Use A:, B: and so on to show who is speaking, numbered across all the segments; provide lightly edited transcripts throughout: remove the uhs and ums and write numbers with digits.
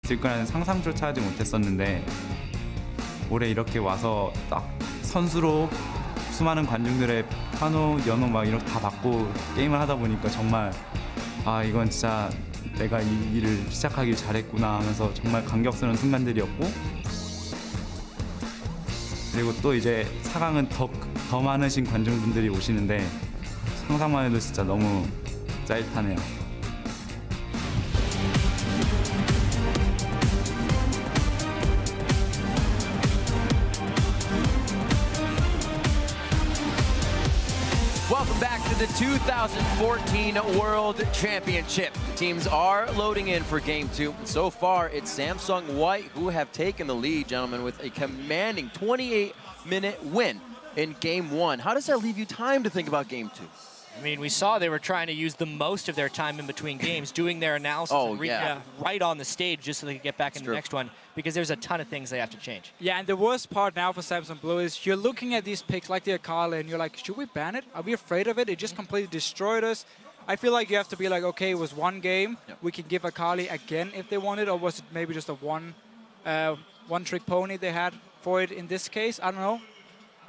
A: 있을 거라는 상상조차 하지 못했었는데 올해 이렇게 와서 딱 선수로 수많은 관중들의 환호, 연호 막 이렇게 다 받고 게임을 하다 보니까 정말 아 이건 진짜 내가 이 일을 시작하길 잘했구나 하면서 정말 감격스러운 순간들이었고 그리고 또 이제 4강은 더 많으신 관중분들이 오시는데 상상만 해도 진짜 너무 짜릿하네요.
B: Welcome back to the 2014 World Championship. Teams are loading in for Game 2. So far, it's Samsung White who have taken the lead, gentlemen, with a commanding 28-minute win in Game 1. How does that leave you time to think about Game 2?
C: I mean, we saw they were trying to use the most of their time in between games, doing their analysis right on the stage just so they could get back in the next one, because there's a ton of things they have to change.
D: Yeah, and the worst part now for Samsung Blue is you're looking at these picks like the Akali and you're like, should we ban it? Are we afraid of it? It just completely destroyed us. I feel like you have to be like, okay, it was one game. Yep. We can give Akali again if they want it, or was it maybe just a one-trick pony they had for it in this case? I don't know.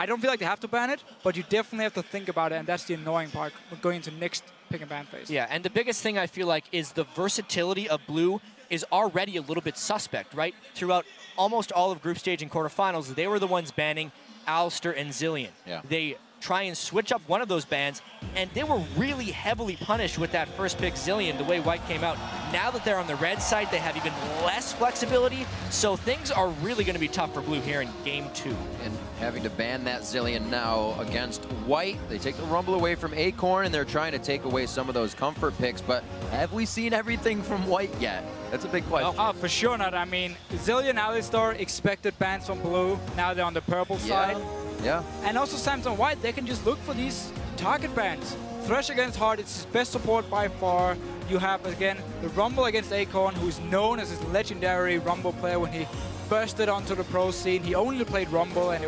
D: I don't feel like they have to ban it, but you definitely have to think about it, and that's the annoying part going into next pick and ban phase.
C: Yeah, and the biggest thing I feel like is the versatility of Blue is already a little bit suspect, right? Throughout almost all of group stage and quarterfinals, they were the ones banning Alistair and Zillion. Yeah. They try and switch up one of those bans, and they were really heavily punished with that first pick Zillion, the way White came out. Now that they're on the red side, they have even less flexibility, so things are really going to be tough for Blue here in Game 2.
B: And having to ban that Zillion now against White, they take the rumble away from Acorn, and they're trying to take away some of those comfort picks, but have we seen everything from White yet? That's a big question.
D: Oh, for sure not. I mean, Zillion, Alistar expected bans from Blue. Now they're on the purple side.
B: Yeah.
D: And also Samsung White, they can just look for these target bans. Thresh against Hard, it's his best support by far. You have, again, the Rumble against Acorn, who is known as his legendary Rumble player when he bursted onto the pro scene. He only played Rumble, and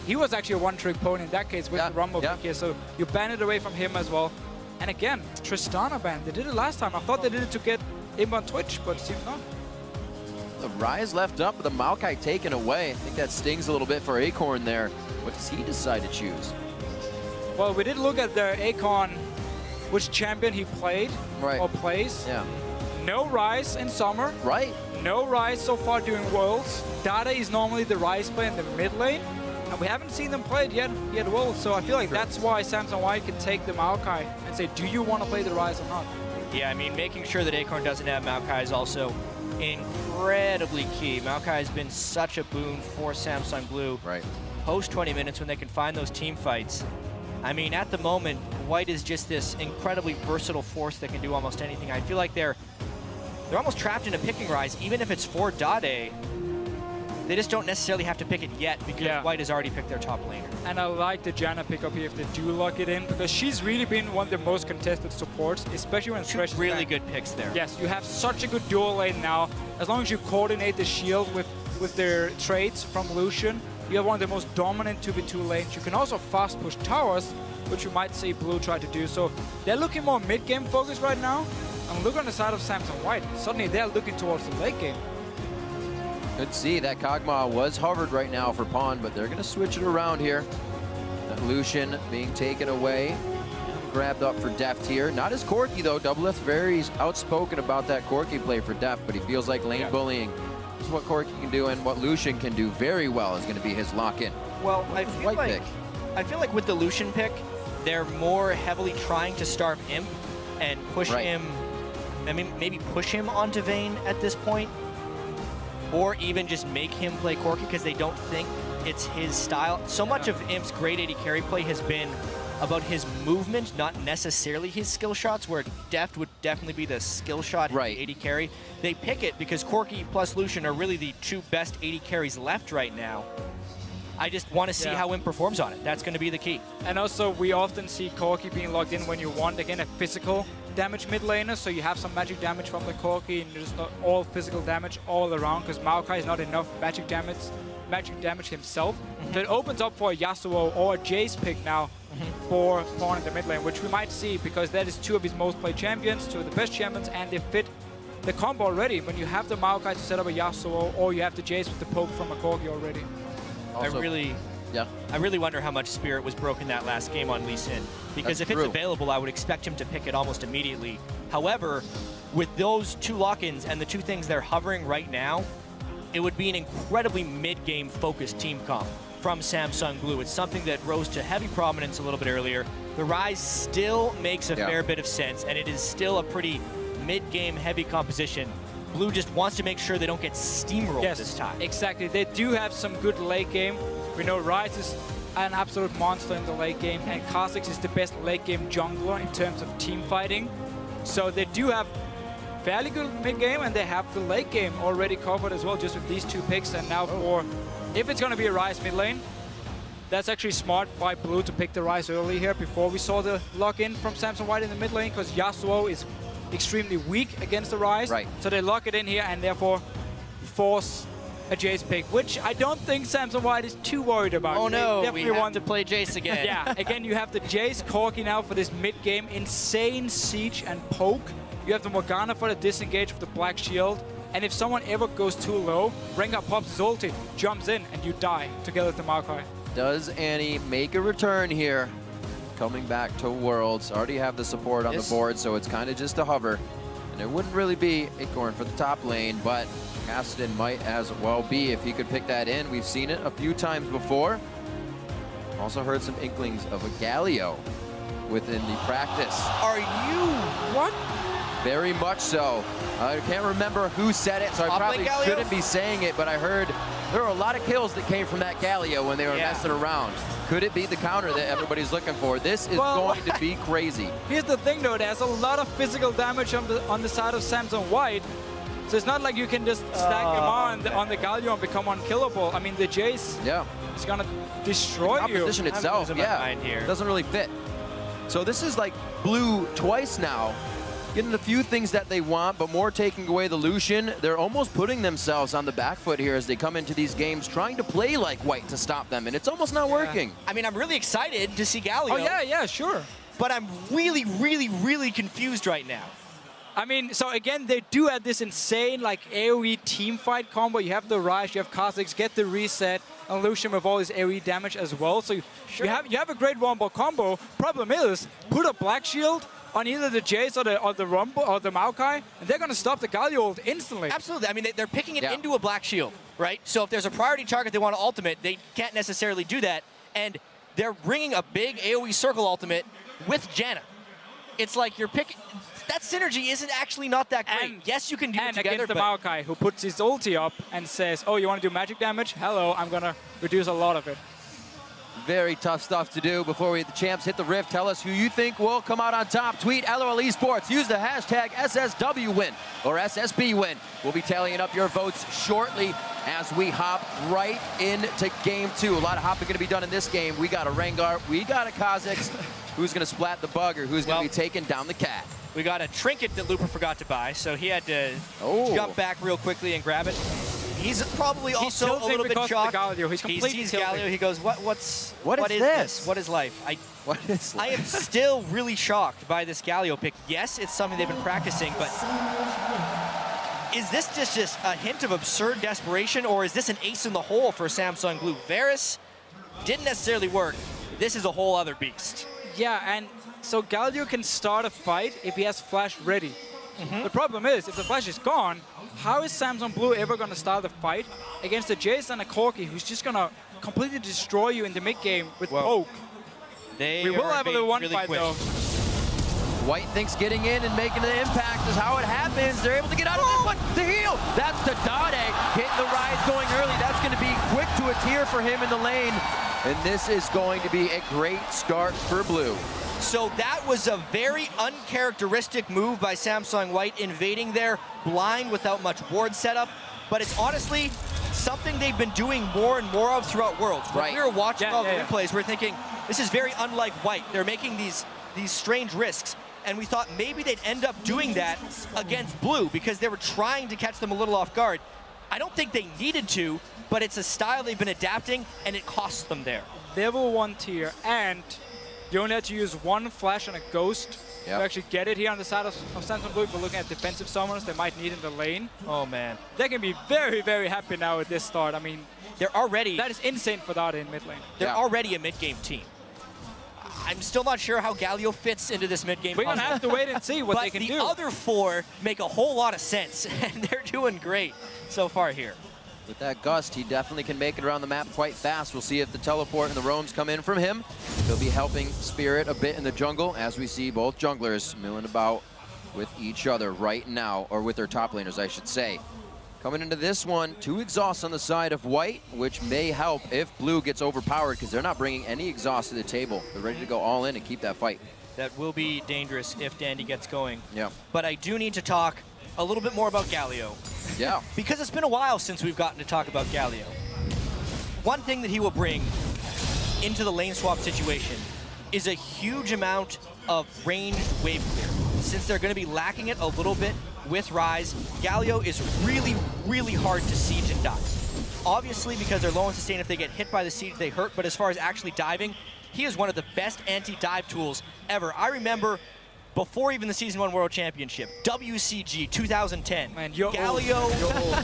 D: he was actually a one-trick pony in that case with the Rumble pick here, so you ban it away from him as well. And again, Tristana ban. They did it last time. I thought they did it to get him on Twitch, but it seems not.
B: The Rise left up, but the Maokai taken away. I think that stings a little bit for Acorn there. What does he decide to choose?
D: Well, we did look at the Acorn, which champion he played or plays.
B: Yeah.
D: No Rise in summer.
B: Right.
D: No Rise so far during Worlds. Dada is normally the Rise player in the mid lane, and we haven't seen them play it yet Worlds. So I feel like that's why Samsung White can take the Maokai and say, do you want to play the Rise or not?
C: Yeah, I mean, making sure that Acorn doesn't have Maokai is also incredibly key. Maokai has been such a boon for Samsung Blue.
B: Right.
C: Post 20 minutes when they can find those team fights. I mean, at the moment, White is just this incredibly versatile force that can do almost anything. I feel like they're almost trapped in a picking Rise, even if it's for Dade. They just don't necessarily have to pick it yet because White has already picked their top laner.
D: And I like the Janna pickup here if they do lock it in, because she's really been one of the most contested supports, especially when Thresh is
C: really
D: back.
C: good picks there.
D: Yes, you have such a good dual lane now. As long as you coordinate the shield with their traits from Lucian, you have one of the most dominant 2v2 lanes. You can also fast push towers, which you might see Blue try to do. So they're looking more mid-game focused right now. And look on the side of Samsung White. Suddenly they're looking towards the late game.
B: Good to see that Kog'Maw was hovered right now for Pawn, but they're going to switch it around here. That Lucian being taken away, grabbed up for Deft here. Not as Corki though. Doublelift very outspoken about that Corki play for Deft, but he feels like lane bullying is what Corki can do, and what Lucian can do very well is going to be his lock-in.
C: Well, I feel like with the Lucian pick, they're more heavily trying to starve Imp and push him. I mean, maybe push him onto Vayne at this point, or even just make him play Corki because they don't think it's his style. So much of Imp's great AD carry play has been about his movement, not necessarily his skill shots, where Deft would definitely be the skill shot in the AD carry. They pick it because Corki plus Lucian are really the two best AD carries left right now. I just want to see how Imp performs on it. That's going to be the key.
D: And also, we often see Corki being locked in when you want, again, a physical damage mid laner, so you have some magic damage from the Corki, and just not all physical damage all around, because Maokai is not enough magic damage himself. So it opens up for a Yasuo or a Jace pick now for Pawn in the mid lane, which we might see, because that is two of his most played champions, two of the best champions, and they fit the combo already when you have the Maokai to set up a Yasuo, or you have the Jace with the poke from a Corgi already.
B: Also,
C: I really wonder how much spirit was broken that last game on Lee Sin. Because
B: That's
C: if
B: true.
C: it's available, I would expect him to pick it almost immediately. However, with those two lock-ins and the two things they're hovering right now, it would be an incredibly mid-game focused team comp from Samsung Blue. It's something that rose to heavy prominence a little bit earlier. The Rise still makes a fair bit of sense, and it is still a pretty mid-game heavy composition. Blue just wants to make sure they don't get steamrolled this time.
D: Exactly. They do have some good late game. We know Rise is an absolute monster in the late game, and Kha'Zix is the best late game jungler in terms of team fighting. So they do have fairly good mid game, and they have the late game already covered as well, just with these two picks. And now for, if it's going to be a Rise mid lane, that's actually smart by Blue to pick the Rise early here before we saw the lock-in from Samsung White in the mid lane, because Yasuo is extremely weak against the Rise.
B: Right.
D: So they lock it in here and therefore force a Jace pick, which I don't think Samsung White is too worried about.
C: Oh no,
D: They
C: we
D: definitely
C: have to play Jace again.
D: yeah, again, you have the Jace Corgi now for this mid-game. Insane siege and poke. You have the Morgana for the disengage with the Black Shield. And if someone ever goes too low, Rengar pops his ulti, jumps in, and you die together with the Maokai.
B: Does Annie make a return here? Coming back to Worlds. Already have the support on the board, so it's kind of just a hover. And it wouldn't really be Acorn for the top lane, but Cassidy might as well be if he could pick that in. We've seen it a few times before. Also heard some inklings of a Galio within the practice.
C: Are you
D: What?
B: Very much so. I can't remember who said it, so I probably
C: Galio?
B: shouldn't be saying it, but I heard there were a lot of kills that came from that Galio when they were messing around. Could it be the counter that everybody's looking for? This is going to be crazy.
D: Here's the thing though, there's a lot of physical damage on the side of Samsung White. So it's not like you can just stack him on the Galio and become unkillable. I mean, the Jace is gonna destroy you.
B: Composition itself, doesn't really fit. So this is like Blue twice now, getting a few things that they want, but more taking away the Lucian. They're almost putting themselves on the back foot here as they come into these games, trying to play like White to stop them, and it's almost not working.
C: I mean, I'm really excited to see Galio.
D: Oh yeah, sure.
C: But I'm really, really, really confused right now.
D: I mean, so again, they do have this insane like AoE team fight combo. You have the Rise, you have Kha'Zix, get the reset, and Lucian with all his AoE damage as well. So you have a great Rumble combo. Problem is, put a Black Shield on either the Jace or the Rumble or the Maokai, and they're gonna stop the Galio ult instantly.
C: Absolutely. I mean, they're picking it into a Black Shield, right? So if there's a priority target they want to ultimate, they can't necessarily do that. And they're bringing a big AoE circle ultimate with Janna. It's like you're picking... That synergy isn't actually not that great.
D: And,
C: yes, you can do it together,
D: against the Maokai, who puts his ulti up and says, oh, you want to do magic damage? Hello, I'm gonna reduce a lot of it.
B: Very tough stuff to do. Before the champs hit the rift, tell us who you think will come out on top. Tweet LOL Esports. Use the hashtag SSW win or SSB win. We'll be tallying up your votes shortly as we hop right into game two. A lot of hopping going to be done in this game. We got a Rengar, we got a Kha'Zix. Who's going to splat the bug, or who's going to be taking down the cat?
C: We got a trinket that Looper forgot to buy, so he had to jump back real quickly and grab it. He's probably also a little bit shocked.
D: He's completely
C: he sees Galio, he goes, what is
B: this?
C: What is life?
B: What is life?
C: I am still really shocked by this Galio pick. Yes, it's something they've been practicing, but is this just a hint of absurd desperation, or is this an ace in the hole for Samsung Blue? Varus didn't necessarily work. This is a whole other beast.
D: Yeah, and so Galio can start a fight if he has Flash ready. The problem is, if the Flash is gone, how is Samsung Blue ever going to start the fight against a Jace and a Corgi who's just going to completely destroy you in the mid-game with poke? We will have a little one fight, though.
B: White thinks getting in and making an impact is how it happens. They're able to get out of this one. The heal! That's the Dade. Hitting the Rise going early. That's going to be quick to a tier for him in the lane. And this is going to be a great start for Blue.
C: So that was a very uncharacteristic move by Samsung White, invading there blind without much ward setup. But it's honestly something they've been doing more and more of throughout Worlds. When we were watching all the replays, we're thinking, this is very unlike White. They're making these strange risks. And we thought maybe they'd end up doing that against Blue because they were trying to catch them a little off guard. I don't think they needed to, but it's a style they've been adapting, and it costs them there.
D: Level 1 tier, and You only had to use one flash and a ghost
B: Yep.
D: to actually get it here on the side of Samsung Blue. If we're looking at defensive summoners they might need in the lane.
C: Oh, man.
D: They can be very, very happy now with this start. I mean,
C: They're already...
D: that is insane for Dade in mid lane.
C: They're
B: Yeah.
C: already a mid-game team. I'm still not sure how Galio fits into this mid-game
D: We're going to
C: puzzle.
D: have to wait and see what
C: But
D: they can
C: the
D: do.
C: other four make a whole lot of sense, and they're doing great so far here.
B: With that gust, he definitely can make it around the map quite fast. We'll see if the teleport and the roams come in from him. He'll be helping Spirit a bit in the jungle, as we see both junglers milling about with each other right now, or with their top laners, I should say. Coming into this one, 2 exhausts on the side of white, which may help if blue gets overpowered, because they're not bringing any exhaust to the table. They're ready to go all in and keep that fight.
C: That will be dangerous if Dandy gets going.
B: Yeah.
C: But I do need to talk a little bit more about Galio,
B: Yeah.
C: because it's been a while since we've gotten to talk about Galio. One thing that he will bring into the lane swap situation is a huge amount of ranged wave clear. Since they're going to be lacking it a little bit with Rise, Galio is really, really hard to siege and dive. Obviously, because they're low on sustain, if they get hit by the siege, they hurt, but as far as actually diving, he is one of the best anti-dive tools ever. I remember before even the Season 1 World Championship, WCG 2010,
D: Man, you're
C: Galio,
D: old. You're old.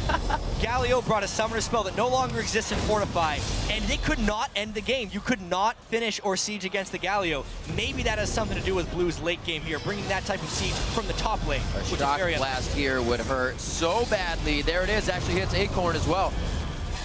C: Galio brought a summoner spell that no longer exists in Fortify, and they could not end the game. You could not finish or siege against the Galio. Maybe that has something to do with Blue's late game here, bringing that type of siege from the top lane,
B: A
C: which is
B: shock
C: very
B: blast here would hurt so badly. There it is, actually hits Acorn as well.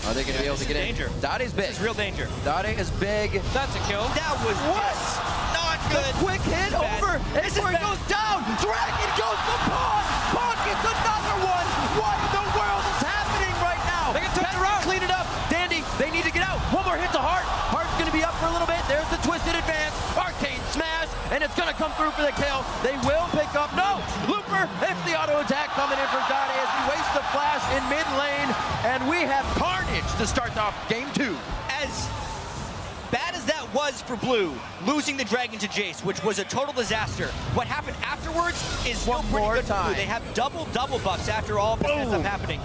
B: Are they going to be able to
C: this
B: get
C: is
B: in?
C: danger.
B: Dade's big.
C: This is real danger.
B: Dade is big.
D: That's a kill.
C: That was just not good.
B: Quick hit
C: Bad.
B: over.
C: This is
B: Acorn
C: bad.
B: goes down. Dragon goes to Pawn. Pawn gets another one. What in the world is happening right now?
D: They can turn it
B: Dandy
D: around.
B: clean it up. Dandy, they need to get out. One more hit to Heart. Heart's going to be up for a little bit. There's the twisted advance. Arcane smash, and it's going to come through for the kill. They will pick up. No, Looper. It's the auto attack coming in from Dade as he wastes the flash in mid lane, and we have carnage to start off game 2.
C: As bad as that was for Blue, losing the Dragon to Jace, which was a total disaster, what happened afterwards is still
B: One
C: pretty
B: more
C: good for Blue.
B: time.
C: They have double buffs after all of this ends up happening.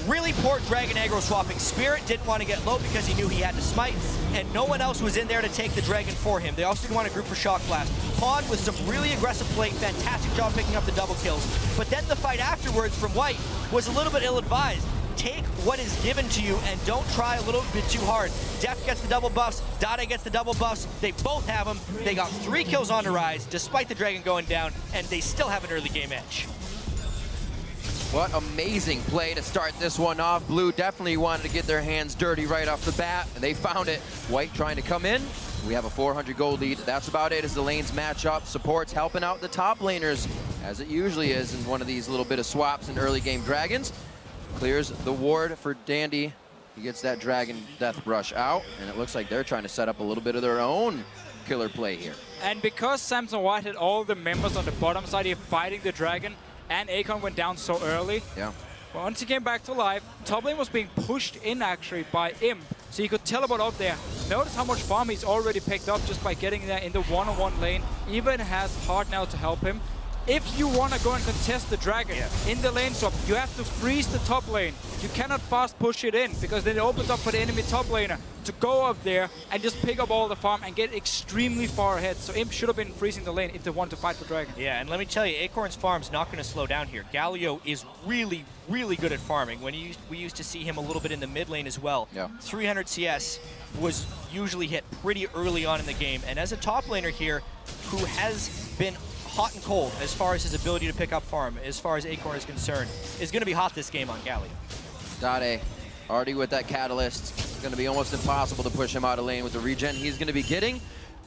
C: Really poor Dragon aggro swapping. Spirit didn't want to get low because he knew he had to smite, and no one else was in there to take the Dragon for him. They also didn't want to group for Shock Blast. Pawn with some really aggressive play, fantastic job picking up the double kills. But then the fight afterwards from White was a little bit ill-advised. Take what is given to you and don't try a little bit too hard. Def gets the double buffs, Dade gets the double buffs. They both have them. They got 3 kills on the Rise, despite the Dragon going down, and they still have an early game edge.
B: What amazing play to start this one off. Blue definitely wanted to get their hands dirty right off the bat, and they found it. White trying to come in. We have a 400 gold lead. That's about it as the lanes match up. Support's helping out the top laners, as it usually is in one of these little bit of swaps in early game Dragons. Clears the ward for Dandy. He gets that Dragon Death Rush out, and it looks like they're trying to set up a little bit of their own killer play here.
D: And because Samson White had all the members on the bottom side here fighting the Dragon, and Acorn went down so early,
B: Yeah.
D: once he came back to life, top lane was being pushed in actually by Imp. So you could teleport up there. Notice how much farm he's already picked up just by getting there in the one-on-one lane. Even has Heart now to help him. If you want to go and contest the Dragon in the lane swap, you have to freeze the top lane. You cannot fast push it in, because then it opens up for the enemy top laner to go up there and just pick up all the farm and get extremely far ahead. So Imp should have been freezing the lane if they want to fight for Dragon.
C: Yeah, and let me tell you, Acorn's farm's not going to slow down here. Galio is really, really good at farming. We used to see him a little bit in the mid lane as well.
B: Yeah.
C: 300 CS was usually hit pretty early on in the game. And as a top laner here, who has been hot and cold as far as his ability to pick up farm, as far as Acorn is concerned, is going to be hot this game on Galio.
B: Dade already with that catalyst. It's going to be almost impossible to push him out of lane with the regen he's going to be getting.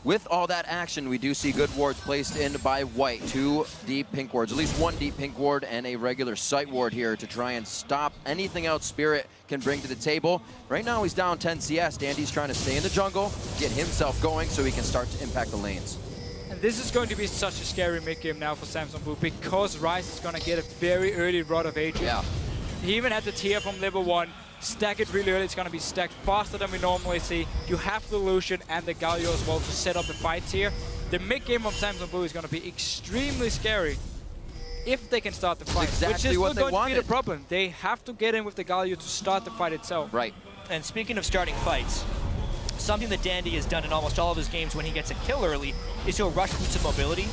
B: With all that action, we do see good wards placed in by White. 2 deep pink wards, at least 1 deep pink ward and a regular sight ward here to try and stop anything else Spirit can bring to the table. Right now he's down 10 CS. Dandy's trying to stay in the jungle, get himself going so he can start to impact the lanes.
D: And this is going to be such a scary mid-game now for Samsung Blue, because Rise is going to get a very early rod of ages.
B: Yeah.
D: He even had the tier from level 1. Stack it really early. It's going to be stacked faster than we normally see. You have the Lucian and the Galio as well to set up the fights here. The mid-game of Samsung Blue is going to be extremely scary if they can start the fight.
B: Exactly
D: which is
B: what they
D: going to be
B: wanted.
D: the problem. They have to get in with the Galio to start the fight itself.
B: Right.
C: And speaking of starting fights, something that Dandy has done in almost all of his games when he gets a kill early is he'll rush boots of mobility.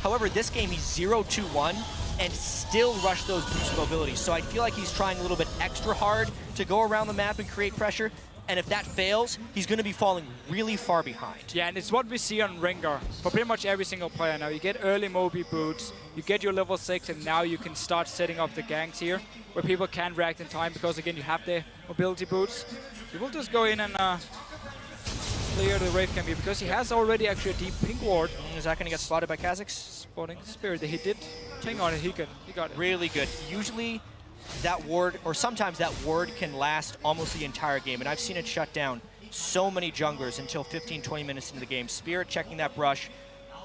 C: However, this game he's 0-2-1 and still rush those boots of mobility. So I feel like he's trying a little bit extra hard to go around the map and create pressure. And if that fails, he's going to be falling really far behind.
D: Yeah, and it's what we see on Rengar for pretty much every single player now. You get early Moby boots, you get your level 6, and now you can start setting up the ganks here, where people can react in time, because again, you have the mobility boots. You will just go in and clear the Wraith Camp here, because he has already actually a deep pink ward.
C: Is that going to get spotted by Kha'Zix?
D: Spotting Spirit, he did hang on it, he got it.
C: Really good. Usually that ward, or sometimes that ward can last almost the entire game, and I've seen it shut down so many junglers until 15-20 minutes into the game. Spirit checking that brush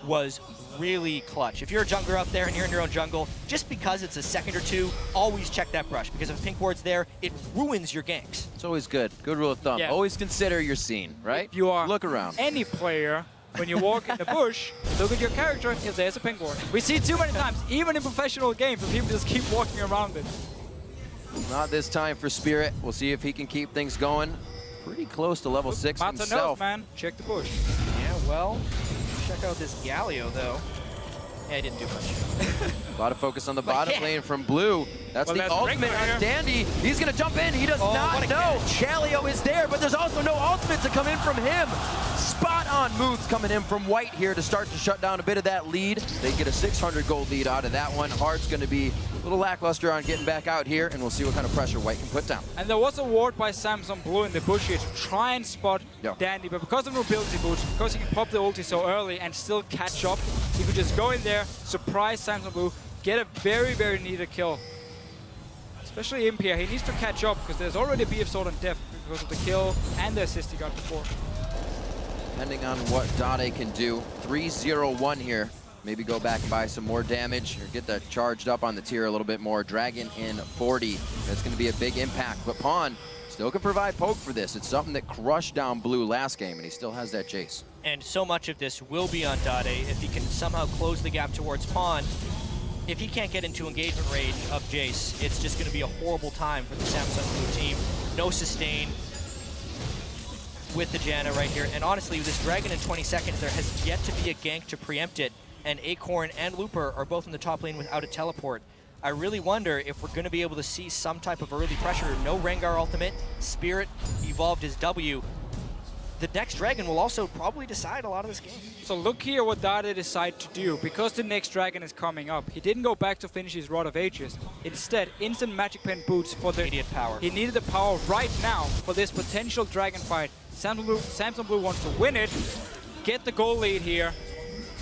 C: was really clutch. If you're a jungler out there and you're in your own jungle, just because it's a second or two, always check that brush, because if pink ward's there, it ruins your ganks.
B: It's always good. Good rule of thumb.
D: Yeah.
B: Always consider your scene, right?
D: If you are
B: Look around.
D: any player, when you walk in the bush, look at your character, if there's a pink ward. We see it too many times, even in professional games, where people just keep walking around it.
B: Not this time for Spirit. We'll see if he can keep things going. Pretty close to level 6
D: Mata knows,
B: himself.
D: man. Check the bush.
C: Yeah, well, check out this Galio, though. Yeah, I didn't do much.
B: A lot of focus on the
C: But
B: bottom
C: yeah.
B: lane from Blue. That's
D: Well,
B: the
D: that's
B: ultimate
D: Rengar.
B: on Dandy. He's going to jump in. He does
C: Oh,
B: not
C: what a
B: know.
C: catch.
B: Galio is there, but there's also no ultimate to come in from him. Spot on moves coming in from White here to start to shut down a bit of that lead. They get a 600 gold lead out of that one. Heart's going to be a little lackluster on getting back out here, and we'll see what kind of pressure White can put down.
D: And there was a ward by Samsung Blue in the bush here to try and spot
B: Yeah.
D: Dandy, but because of mobility boots, because he can pop the ulti so early and still catch up, he could just go in there, surprise Samsung Blue, get a very, very needed kill. Especially Imp here, he needs to catch up, because there's already a BF Sword on Def because of the kill and the assist he got before.
B: Depending on what Dade can do, 3-0-1 here. Maybe go back and buy some more damage or get that charged up on the tier a little bit more. Dragon in 40. That's going to be a big impact. But Pawn still can provide poke for this. It's something that crushed down Blue last game, and he still has that Jace.
C: And so much of this will be on Dade if he can somehow close the gap towards Pawn. If he can't get into engagement range of Jace, it's just going to be a horrible time for the Samsung Blue team. No sustain with the Janna right here. And honestly, with this Dragon in 20 seconds, there has yet to be a gank to preempt it. And Acorn and Looper are both in the top lane without a teleport. I really wonder if we're going to be able to see some type of early pressure. No Rengar ultimate. Spirit evolved his W. The next Dragon will also probably decide a lot of this game.
D: So look here what Dade decided to do. Because the next Dragon is coming up, he didn't go back to finish his Rod of Ages. Instead, instant Magic Pen boots for the
C: Immediate power.
D: He needed the power right now for this potential Dragon fight. Samsung Blue wants to win it, get the goal lead here,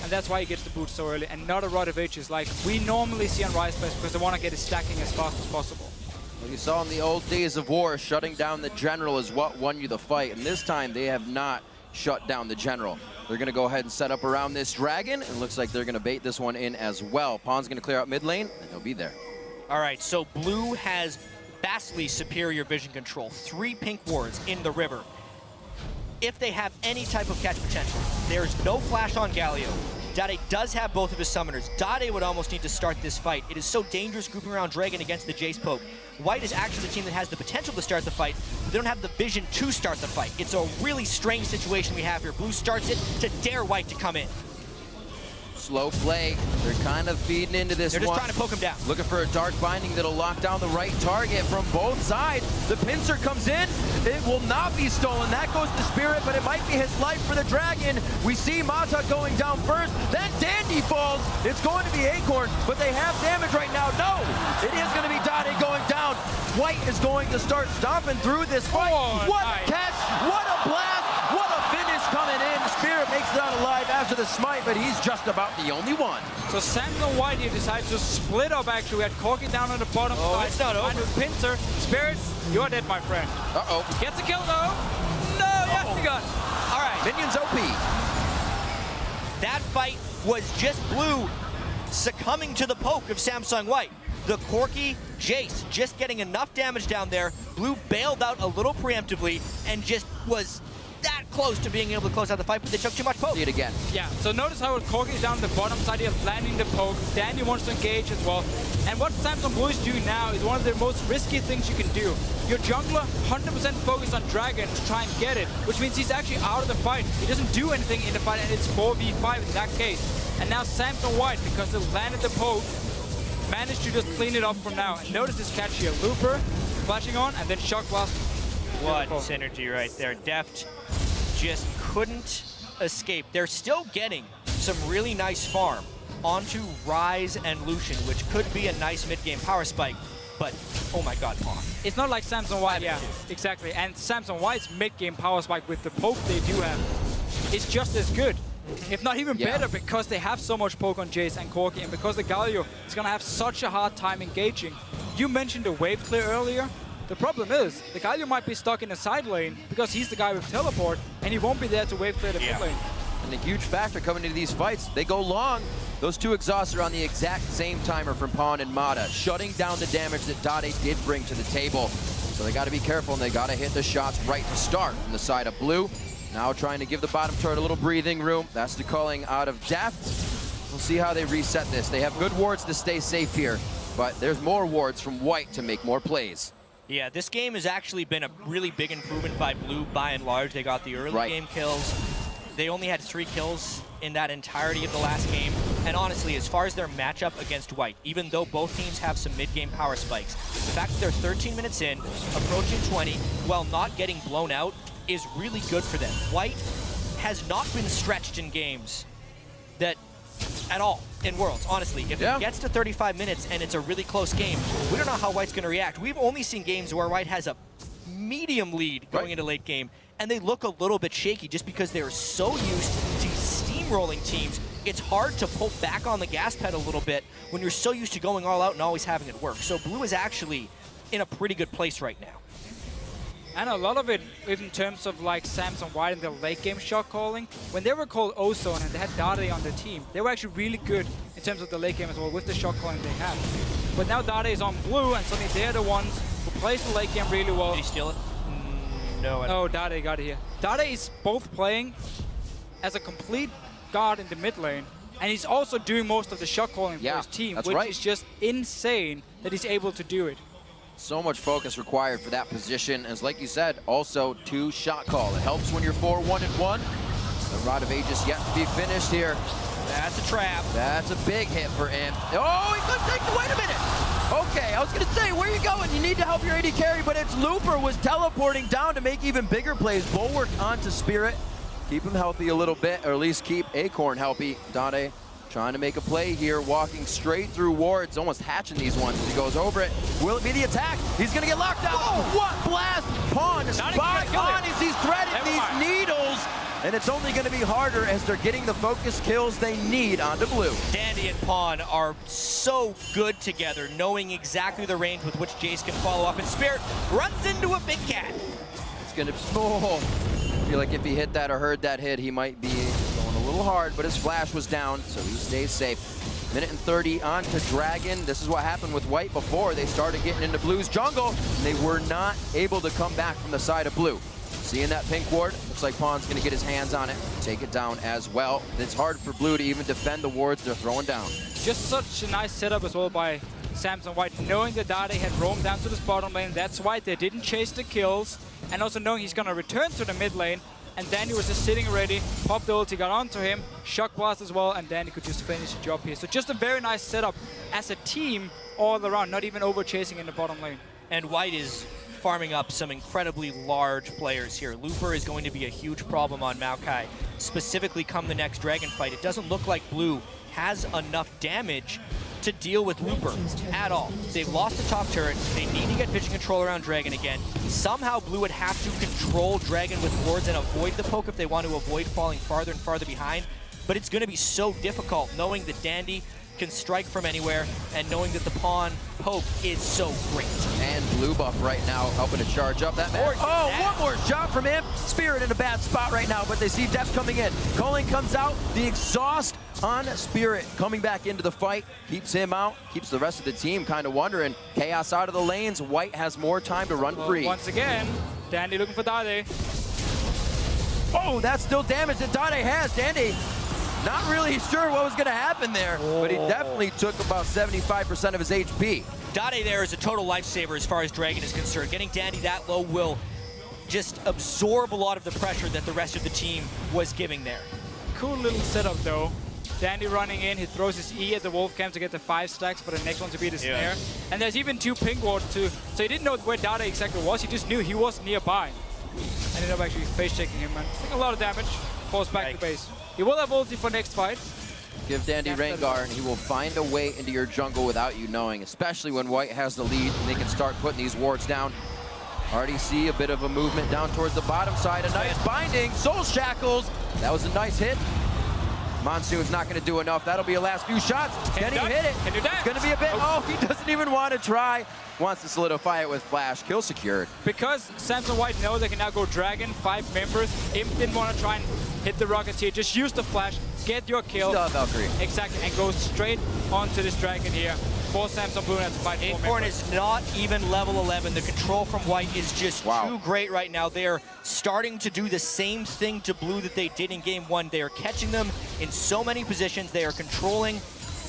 D: and that's why he gets the boots so early, and not a Rod of Ages like we normally see on Rise Place, because they want to get it stacking as fast as possible.
B: Well, you saw in the old days of war, shutting down the general is what won you the fight, and this time they have not shut down the general. They're going to go ahead and set up around this Dragon, and looks like they're going to bait this one in as well. Pawn's going to clear out mid lane, and he'll be there.
C: All right, so Blue has vastly superior vision control. 3 pink wards in the river. If they have any type of catch potential, there's no flash on Galio. Dade does have both of his summoners. Dade would almost need to start this fight. It is so dangerous grouping around Dragon against the Jace poke. White is actually the team that has the potential to start the fight, but they don't have the vision to start the fight. It's a really strange situation we have here. Blue starts it to dare White to come in.
B: Slow play. They're kind of feeding into this
C: They're just
B: one.
C: trying to poke him down.
B: Looking for a dark binding that'll lock down the right target from both sides. The pincer comes in. It will not be stolen. That goes to Spirit, but it might be his life for the Dragon. We see Mata going down first. Then Dandy falls. It's going to be Acorn, but they have damage right now. No! It is going to be Dade going down. White is going to start stomping through this fight.
D: Oh,
B: what
D: nice.
B: a catch! What a blast! What a finish coming in. Spirit makes it out alive after the smite, but he's just about the only one.
D: So Samsung White here decides to split up actually. We had Corky down on the bottom
C: Oh,
D: side.
C: it's not over.
D: And with Pincer, Spirit, you're dead, my friend.
B: Uh-oh.
D: Gets a kill though. No, yes, he got.
C: All right.
B: Minions OP.
C: That fight was just Blue succumbing to the poke of Samsung White. The Corky Jace just getting enough damage down there. Blue bailed out a little preemptively and just was that close to being able to close out the fight, but they took too much poke.
B: See it again.
D: Yeah, so notice how Corki is down the bottom side here, landing the poke. Dandy wants to engage as well. And what Samsung Blue is doing now is one of the most risky things you can do. Your jungler 100% focused on Dragon to try and get it, which means he's actually out of the fight. He doesn't do anything in the fight, and it's 4v5 in that case. And now Samsung White, because they landed the poke, managed to just clean it up from now. And notice this catch here. Looper flashing on, and then Shock Blast.
C: What
D: Beautiful.
C: synergy right there. Deft just couldn't escape. They're still getting some really nice farm onto Ryze and Lucian, which could be a nice mid-game power spike, but oh my god, Pawn.
D: It's not like Samsung White, yeah, exactly. And Samsung White's mid-game power spike with the poke they do have is just as good, if not even better, because they have so much poke on Jace and Corki, and because the Galio is going to have such a hard time engaging. You mentioned the wave clear earlier. The problem is, the Galio might be stuck in the side lane because he's the guy with teleport, and he won't be there to wave clear the mid lane.
B: And a huge factor coming into these fights. They go long. Those two exhausts are on the exact same timer from Pawn and Mata, shutting down the damage that Dade did bring to the table. So they got to be careful, and they got to hit the shots right to start from the side of Blue. Now trying to give the bottom turret a little breathing room. That's the calling out of Deft. We'll see how they reset this. They have good wards to stay safe here, but there's more wards from White to make more plays.
C: Yeah, this game has actually been a really big improvement by Blue by and large. They got the early game kills. They only had 3 kills in that entirety of the last game. And honestly, as far as their matchup against White, even though both teams have some mid-game power spikes, the fact that they're 13 minutes in, approaching 20, while not getting blown out, is really good for them. White has not been stretched in games that at all in Worlds, honestly. If it gets to 35 minutes and it's a really close game, we don't know how White's going to react. We've only seen games where White has a medium lead going into late game, and they look a little bit shaky just because they're so used to steamrolling teams. It's hard to pull back on the gas pedal a little bit when you're so used to going all out and always having it work. So Blue is actually in a pretty good place right now.
D: And a lot of it, in terms of like Samsung White and their late game shot calling, when they were called Ozone and they had Dade on their team, they were actually really good in terms of the late game as well with the shot calling they have. But now Dade is on Blue, and suddenly they're the ones who plays the late game really well.
C: Did he steal it? No.
D: Oh, Dade got it here. Dade is both playing as a complete guard in the mid lane, and he's also doing most of the shot calling for his team, which is just insane that he's able to do it.
B: So much focus required for that position, as like you said, also 2 shot call. It helps when you're 4-1-1. The Rod of Aegis yet to be finished here.
C: That's a trap.
B: That's a big hit for him. Oh, he couldn't take the, wait a minute. Okay, I was gonna say, where are you going? You need to help your AD carry, but it's Looper was teleporting down to make even bigger plays. Bulwark onto Spirit. Keep him healthy a little bit, or at least keep Acorn healthy. Dade trying to make a play here, walking straight through wards, almost hatching these ones as he goes over it. Will it be the attack? He's gonna get locked out. Whoa. What blast? Pawn, spot on as he's threading these needles. And it's only gonna be harder as they're getting the focus kills they need onto Blue.
C: Dandy and Pawn are so good together, knowing exactly the range with which Jace can follow up, and Spirit runs into a big cat.
B: It's gonna, I feel like if he hit that or heard that hit, he might be going a little hard, but his flash was down, so he stays safe. 1:30 on to Dragon. This is what happened with White before. They started getting into Blue's jungle, and they were not able to come back from the side of Blue. Seeing that pink ward, looks like Pawn's gonna get his hands on it, take it down as well. It's hard for Blue to even defend the wards they're throwing down.
D: Just such a nice setup as well by Samsung White, knowing that Dade had roamed down to this bottom lane. That's why they didn't chase the kills, and also knowing he's gonna return to the mid lane. And Danny was just sitting ready, popped the ulti, got onto him, shock blast as well, and Danny could just finish the job here. So just a very nice setup as a team all around, not even over chasing in the bottom lane.
C: And White is farming up some incredibly large players here. Looper is going to be a huge problem on Maokai, specifically come the next Dragon fight. It doesn't look like Blue has enough damage to deal with Looper at all. They've lost the top turret. They need to get vision control around Dragon again. Somehow Blue would have to control Dragon with wards and avoid the poke if they want to avoid falling farther and farther behind. But it's going to be so difficult knowing that Dandy can strike from anywhere and knowing that the Pawn poke is so great.
B: And Blue buff right now helping to charge up that man. Oh, one more shot from him. Spirit in a bad spot right now, but they see Deft coming in. Culling comes out, the exhaust on Spirit coming back into the fight, keeps him out, keeps the rest of the team kind of wondering. Chaos out of the lanes, White has more time to run free.
D: Once again, Dandy looking for Dade.
B: Oh, that's still damage that Dade has. Dandy, not really sure what was going to happen there, but he definitely took about 75% of his HP.
C: Dade there is a total lifesaver as far as Dragon is concerned. Getting Dandy that low will just absorb a lot of the pressure that the rest of the team was giving there.
D: Cool little setup though. Dandy running in, he throws his E at the Wolf Camp to get the 5 stacks for the next one to be the snare. And there's even 2 ping wards too. So he didn't know where Dade exactly was, he just knew he was nearby. Ended up actually face checking him and taking a lot of damage. Falls back to base. He will have ulti for next fight.
B: Give Dandy Rengar and he will find a way into your jungle without you knowing, especially when White has the lead and they can start putting these wards down. Already see a bit of a movement down towards the bottom side. A nice binding, Soul Shackles. That was a nice hit. Monsoon's not going to do enough. That'll be a last few shots. Can he hit it? It's going to be a bit. Oh, he doesn't even want to try. Wants to solidify it with Flash. Kill secured.
D: Because Samson White knows they can now go Dragon, 5 members. Imp didn't want to try and hit the Rocketeer. Just use the Flash, get your kill.
B: Still have Valkyrie.
D: Exactly, and go straight onto this Dragon here. For Samson Blue has to fight 4
C: Acorn
D: members.
C: is not even level 11. The control from White is just too great right now. They are starting to do the same thing to Blue that they did in game 1. They are catching them in so many positions. They are controlling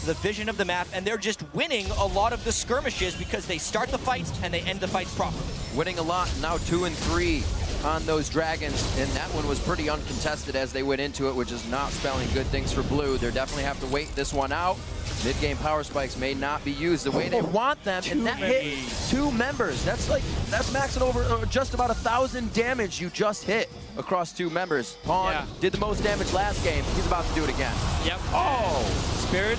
C: the vision of the map, and they're just winning a lot of the skirmishes because they start the fights and they end the fights properly.
B: Winning a lot, now 2 and 3 on those Dragons, and that one was pretty uncontested as they went into it, which is not spelling good things for Blue. They definitely have to wait this one out. Mid-game power spikes may not be used the way they want them, and that hit 2 members. That's maxing over just about 1,000 damage you just hit across 2 members. Pawn did the most damage last game. He's about to do it again.
D: Yep.
B: Oh!
D: Spirit.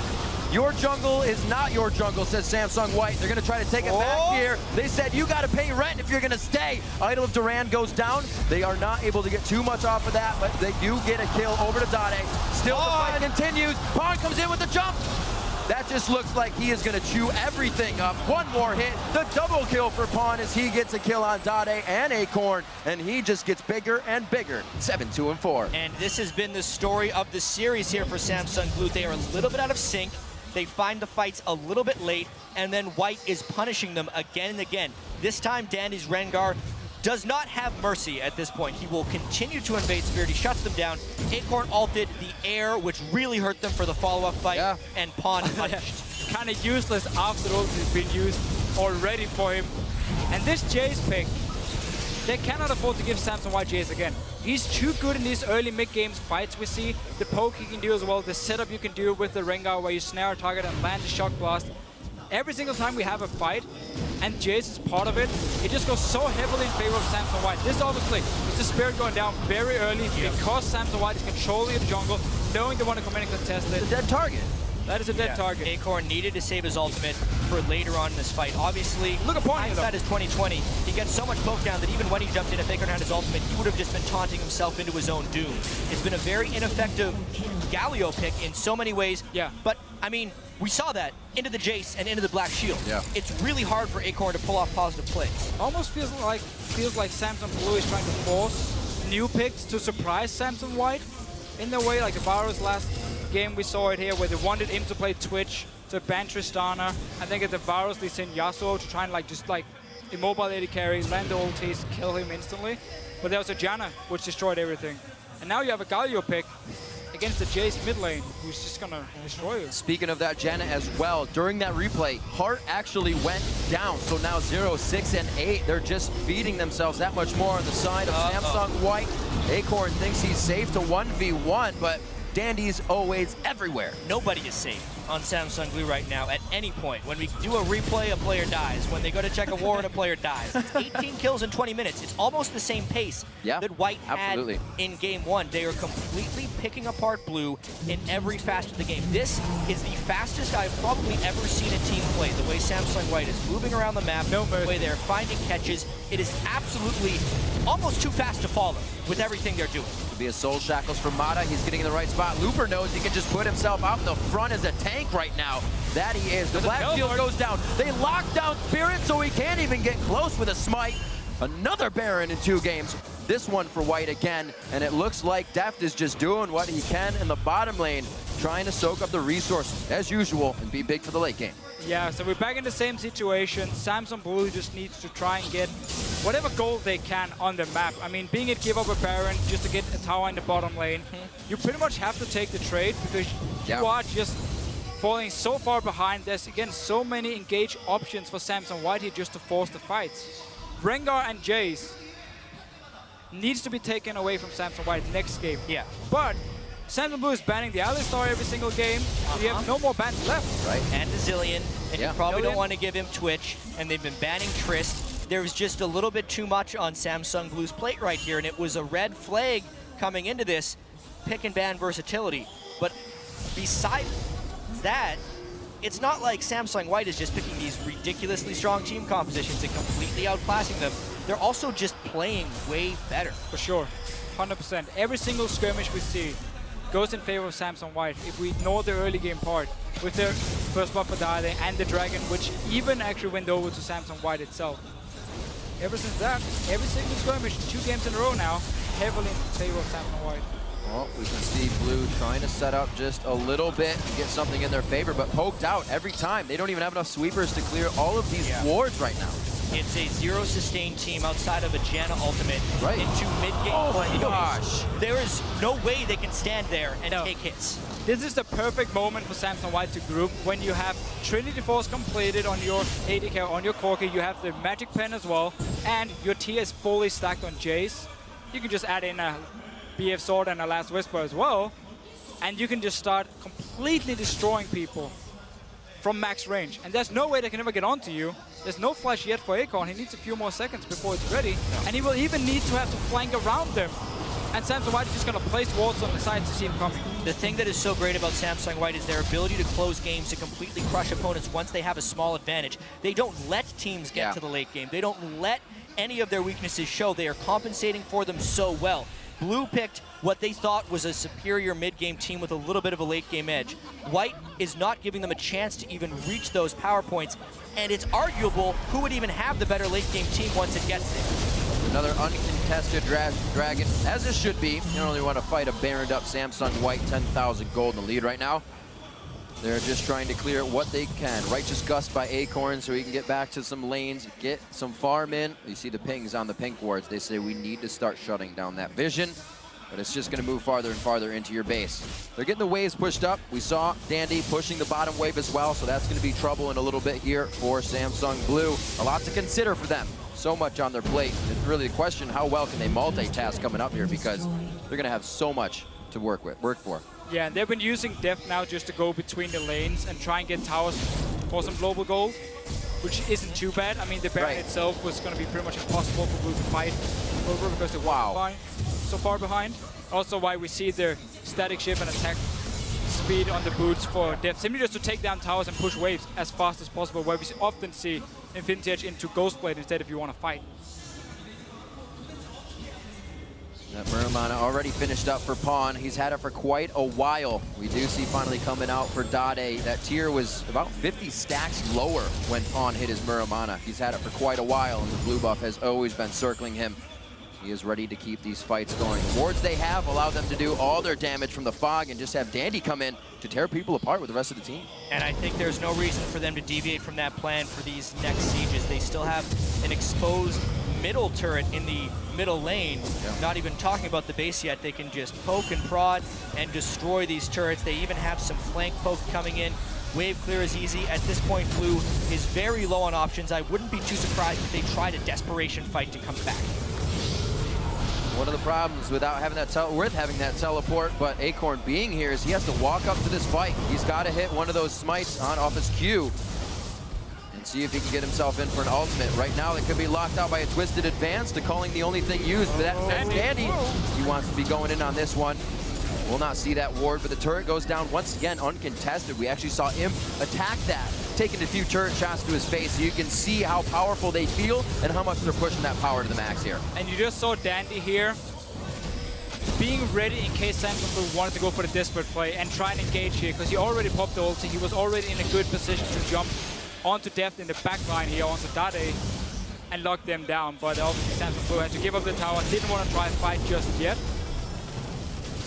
B: Your jungle is not your jungle, says Samsung White. They're going to try to take it back here. They said you got to pay rent if you're going to stay. Idol of Duran goes down. They are not able to get too much off of that, but they do get a kill over to Dade. Still the fight continues. Pawn comes in with the jump. That just looks like he is going to chew everything up. One more hit. The double kill for Pawn as he gets a kill on Dade and Acorn, and he just gets bigger and bigger. 7-2-4.
C: And this has been the story of the series here for Samsung Blue. They are a little bit out of sync. They find the fights a little bit late, and then White is punishing them again and again. This time, Dandy's Rengar does not have mercy at this point. He will continue to invade Spirit. He shuts them down. Acorn ulted the air, which really hurt them for the follow-up fight, and Pawn punished.
D: Kind of useless after ult has been used already for him. And this Jace pick, they cannot afford to give Samson White Jace again. He's too good in these early mid-games fights we see. The poke he can do as well, the setup you can do with the Rengar where you snare a target and land the shock blast. Every single time we have a fight, and Jace is part of it, it just goes so heavily in favor of Samson White. This obviously is the Spirit going down very early because Samson White is controlling the jungle, knowing they want to come in and contest it.
B: It's a dead target.
D: That is a dead target.
C: Acorn needed to save his ultimate for later on in this fight. Obviously,
D: look at
C: hindsight is 2020. He gets so much poke down that even when he jumped in, if Acorn had his ultimate, he would have just been taunting himself into his own doom. It's been a very ineffective Galio pick in so many ways.
D: Yeah.
C: But, I mean, we saw that into the Jace and into the Black Shield.
B: Yeah.
C: It's really hard for Acorn to pull off positive plays.
D: Almost feels like Samson Blue is trying to force new picks to surprise Samson White in the way, like the Varus last game we saw it here where they wanted him to play Twitch, to ban Tristana, and then get the Varus, they send Yasuo to try and just immobile AD carry, land the ultis, kill him instantly. But there was a Janna, which destroyed everything. And now you have a Galio pick against the Jace mid lane, who's just gonna destroy you.
B: Speaking of that Janna as well, during that replay, Heart actually went down. So now 0, 6, and 8, they're just feeding themselves that much more on the side of Samsung White. Acorn thinks he's safe to 1v1, but Dandy's always everywhere.
C: Nobody is safe on Samsung Blue right now at any point. When we do a replay, a player dies. When they go to check a war, a player dies. It's 18 kills in 20 minutes. It's almost the same pace that White had in game 1. They are completely picking apart Blue in every facet of the game. This is the fastest I've probably ever seen a team play. The way Samsung White is moving around the map, the way they're finding catches. It is absolutely almost too fast to follow with everything they're doing.
B: Could be a Soul Shackles for Mata. He's getting in the right spot. Looper knows he can just put himself out in the front as a tank right now. That he is. The Black Shield goes down. They lock down Spirit so he can't even get close with a smite. Another Baron in 2 games. This one for White again. And it looks like Deft is just doing what he can in the bottom lane, trying to soak up the resources as usual and be big for the late game.
D: Yeah, so we're back in the same situation. Samsung Blue just needs to try and get whatever goal they can on the map. I mean, being it give up a Baron just to get a tower in the bottom lane, you pretty much have to take the trade because you are just falling so far behind. There's, again, so many engaged options for Samsung White here just to force the fights. Rengar and Jace needs to be taken away from Samsung White next game.
C: Yeah.
D: But Samsung Blue is banning the Alistar every single game. So you have no more bans left.
B: Right.
C: And the Zillion. And you probably
D: Zillion.
C: don't want to give him Twitch. And they've been banning Trist. There was just a little bit too much on Samsung Blue's plate right here. And it was a red flag coming into this pick and ban versatility. But besides that, it's not like Samsung White is just picking these ridiculously strong team compositions and completely outclassing them. They're also just playing way better.
D: For sure. 100%. Every single skirmish we see goes in favor of Samsung White. If we ignore the early game part with their first blood for Dade and the Dragon, which even actually went over to Samsung White itself. Ever since that, every single skirmish, 2 games in a row now, heavily in favor of Samsung White.
B: Well, we can see Blue trying to set up just a little bit and get something in their favor, but poked out every time. They don't even have enough sweepers to clear all of these wards right now.
C: It's a 0 sustain team outside of a Janna ultimate
B: Right.
C: into mid-game play.
B: my gosh.
C: There is no way they can stand there and take hits.
D: This is the perfect moment for Samsung White to group when you have Trinity Force completed on your AD carry, on your Corki, you have the Magic Pen as well, and your tier is fully stacked on Jace. You can just add in a BF Sword and a Last Whisper as well, and you can just start completely destroying people from max range. And there's no way they can ever get onto you. There's no flash yet for Acorn. He needs a few more seconds before it's ready, and he will even need to have to flank around them. And Samsung White is just going to place wards on the side to see him coming.
C: The thing that is so great about Samsung White is their ability to close games, to completely crush opponents once they have a small advantage. They don't let teams get to the late game. They don't let any of their weaknesses show. They are compensating for them so well. Blue picked what they thought was a superior mid-game team with a little bit of a late-game edge. White is not giving them a chance to even reach those power points, and it's arguable who would even have the better late-game team once it gets there.
B: Another uncontested Dragon, as it should be. You don't really want to fight a Baroned up Samsung White, 10,000 gold in the lead right now. They're just trying to clear what they can. Righteous Gust by Acorn so he can get back to some lanes, get some farm in. You see the pings on the pink wards. They say we need to start shutting down that vision, but it's just going to move farther and farther into your base. They're getting the waves pushed up. We saw Dandy pushing the bottom wave as well, so that's going to be trouble in a little bit here for Samsung Blue. A lot to consider for them. So much on their plate. It's really the question, how well can they multitask coming up here, because they're going to have so much to work for.
D: Yeah, they've been using Deft now just to go between the lanes and try and get towers for some global gold, which isn't too bad. I mean, the Baron itself was going to be pretty much impossible for Blue to fight over because they were so far behind. Also why we see the static shift and attack speed on the boots for Deft, simply just to take down towers and push waves as fast as possible, where we often see Infinity Edge into Ghostblade instead if you want to fight.
B: That Muramana already finished up for Pawn. He's had it for quite a while. We do see finally coming out for Dade. That tier was about 50 stacks lower when Pawn hit his Muramana. He's had it for quite a while, and the blue buff has always been circling him. He is ready to keep these fights going. The wards they have allow them to do all their damage from the fog and just have Dandy come in to tear people apart with the rest of the team.
C: And I think there's no reason for them to deviate from that plan for these next sieges. They still have an exposed middle turret in the middle lane. Not even talking about the base yet. They can just poke and prod and destroy these turrets. They even have some flank poke coming in. Wave clear is easy. At this point, Blue is very low on options. I wouldn't be too surprised if they tried a desperation fight to come back.
B: One of the problems without having that teleport, but Acorn being here, is he has to walk up to this fight. He's got to hit one of those smites off his Q and see if he can get himself in for an ultimate. Right now, it could be locked out by a Twisted Advance to calling the only thing used, but that's Dandy. He wants to be going in on this one. Will not see that ward, but the turret goes down once again uncontested. We actually saw Imp attack that, taking a few turret shots to his face, so you can see how powerful they feel and how much they're pushing that power to the max here.
D: And you just saw Dandy here being ready in case Samsung Blue wanted to go for the desperate play and try and engage here, because he already popped the ulti. He was already in a good position to jump onto Deft in the back line here, onto Dade, and lock them down. But obviously Samsung Blue had to give up the tower, didn't want to try and fight just yet.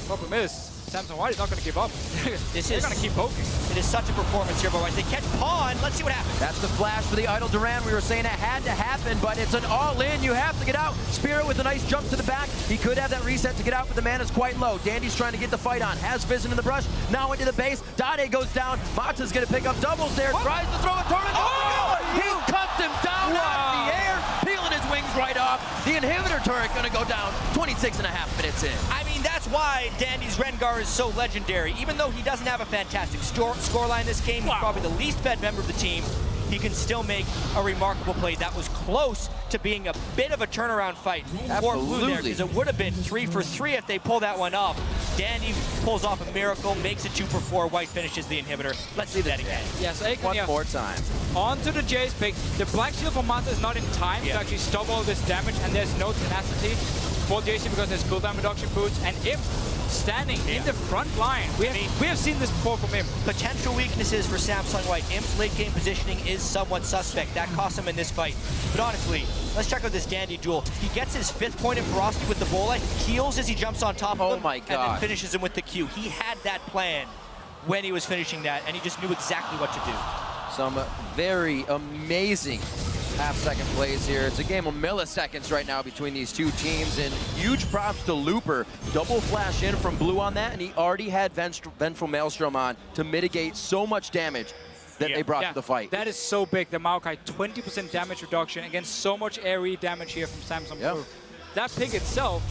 D: Problem is, Samsung White is not going to give up. They're going to keep poking.
C: It is such a performance here, but White. They catch Pawn. Let's see what happens.
B: That's the flash for the Idle Duran. We were saying it had to happen, but it's an all-in. You have to get out. Spirit with a nice jump to the back. He could have that reset to get out, but the man is quite low. Dandy's trying to get the fight on. Has Fizzin in the brush. Now into the base. Dade goes down. Mata's going to pick up doubles there. Tries to throw a tornado. He cuts him down out of the air, peeling his wings right off. The inhibitor turret going to go down 26.5 minutes in.
C: I mean, that's why Dandy's Rengar is so legendary. Even though he doesn't have a fantastic scoreline this game, he's probably the least fed member of the team. He can still make a remarkable play. That was close to being a bit of a turnaround fight for Blue there, because it would have been 3 for 3 if they pull that one off. Dandy pulls off a miracle, makes it 2 for 4. White finishes the inhibitor. Let's see that again.
D: Yes,
B: One more time.
D: Onto the Jace pick. The Black Shield for Mata is not in time to actually stop all this damage, and there's no tenacity for JC because there's cooldown reduction boots. And if standing in the front line, we have seen this before from him.
C: Potential weaknesses for Samsung White. Imp's late game positioning is somewhat suspect. That cost him in this fight. But honestly, let's check out this Dandy duel. He gets his 5th point in ferocity with the Bola, heals as he jumps on top of him, and then finishes him with the Q. He had that plan when he was finishing that, and he just knew exactly what to do.
B: Some very amazing half-second plays here. It's a game of milliseconds right now between these two teams, and huge props to Looper. Double flash in from Blue on that, and he already had Vengeful Maelstrom on to mitigate so much damage that they brought to the fight.
D: That is so big. The Maokai 20% damage reduction against so much AoE damage here from Samsung Blue. That pick itself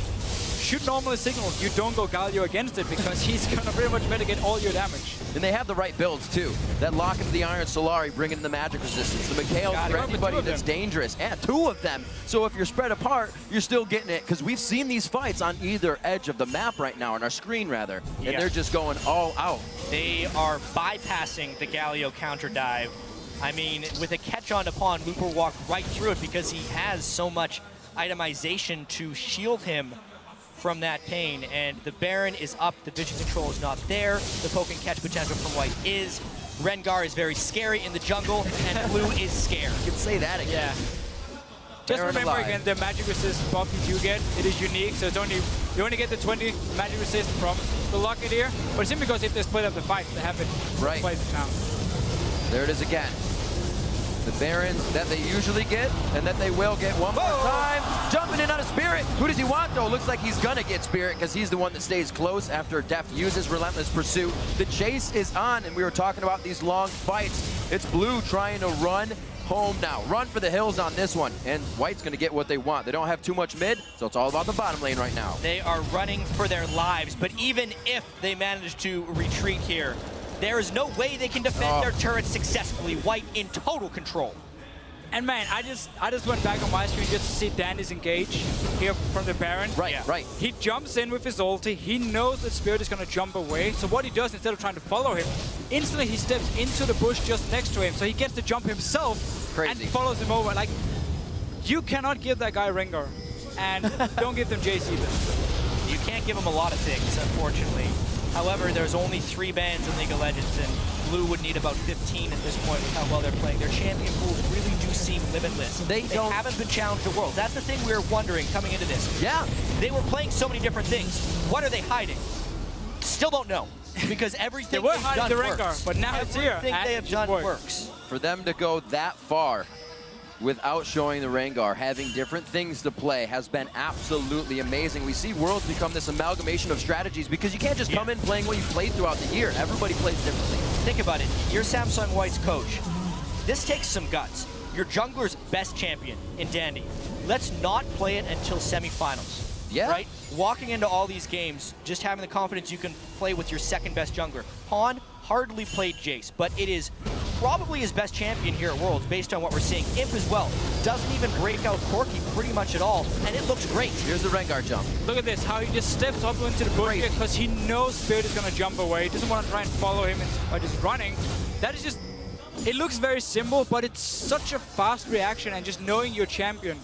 D: should normally signal you don't go Galio against it, because he's going to pretty much mitigate all your damage.
B: And they have the right builds too. That lock into the Iron Solari, bringing in the magic resistance. The Mikhail for anybody that's dangerous. And 2 of them. So if you're spread apart, you're still getting it. Because we've seen these fights on either edge of the map right now, on our screen rather. And they're just going all out.
C: They are bypassing the Galio counter dive. I mean, with a catch on to Pawn, Looper walked right through it because he has so much itemization to shield him from that pain, and the Baron is up, the vision control is not there, the poke and catch potential from White is. Rengar is very scary in the jungle, and Blue is scared.
B: You can say that again.
D: Yeah. Just remember again, the magic resist buff you do get, it is unique, so it's only you only get the 20 magic resist from the Locket here, but it's simply because if they split up the fight, they have it right now.
B: There it is again. The Barons that they usually get, and that they will get one more time. Jumping in on a Spirit. Who does he want, though? Looks like he's gonna get Spirit, because he's the one that stays close after Deft uses Relentless Pursuit. The chase is on, and we were talking about these long fights. It's Blue trying to run home now. Run for the hills on this one, and White's gonna get what they want. They don't have too much mid, so it's all about the bottom lane right now.
C: They are running for their lives, but even if they manage to retreat here, there is no way they can defend their turrets successfully. White in total control.
D: And man, I just went back on my screen just to see Dandy's engage here from the Baron.
B: Right.
D: He jumps in with his ulti. He knows that Spirit is going to jump away. So what he does, instead of trying to follow him, instantly he steps into the bush just next to him. So he gets to jump himself and follows him over. Like, you cannot give that guy Rengar. And don't give them Jace either.
C: You can't give him a lot of things, unfortunately. However, there's only 3 bans in League of Legends, and Blue would need about 15 at this point with how well they're playing. Their champion pools really do seem limitless. They haven't been challenged to Worlds. That's the thing we were wondering coming into this.
B: Yeah.
C: They were playing so many different things. What are they hiding? Still don't know. Because everything
D: they were
C: they've
D: hiding
C: done
D: the
C: works.
D: Rengar, but now it's here.
C: Everything they have done works.
B: For them to go that far without showing the Rengar, having different things to play, has been absolutely amazing. We see Worlds become this amalgamation of strategies, because you can't just come in playing what you played throughout the year. Everybody plays differently.
C: Think about it. You're Samsung White's coach. This takes some guts. Your jungler's best champion in Dandy. Let's not play it until semifinals.
B: Yeah.
C: Right? Walking into all these games, just having the confidence you can play with your second best jungler. Pawn hardly played Jace, but it is probably his best champion here at Worlds based on what we're seeing. Imp as well. Doesn't even break out Corki pretty much at all, and it looks great.
B: Here's the Rengar jump.
D: Look at this, how he just steps up into the bush because he knows Spirit is going to jump away. He doesn't want to try and follow him by just running. That is just, it looks very simple, but it's such a fast reaction, and just knowing your champion.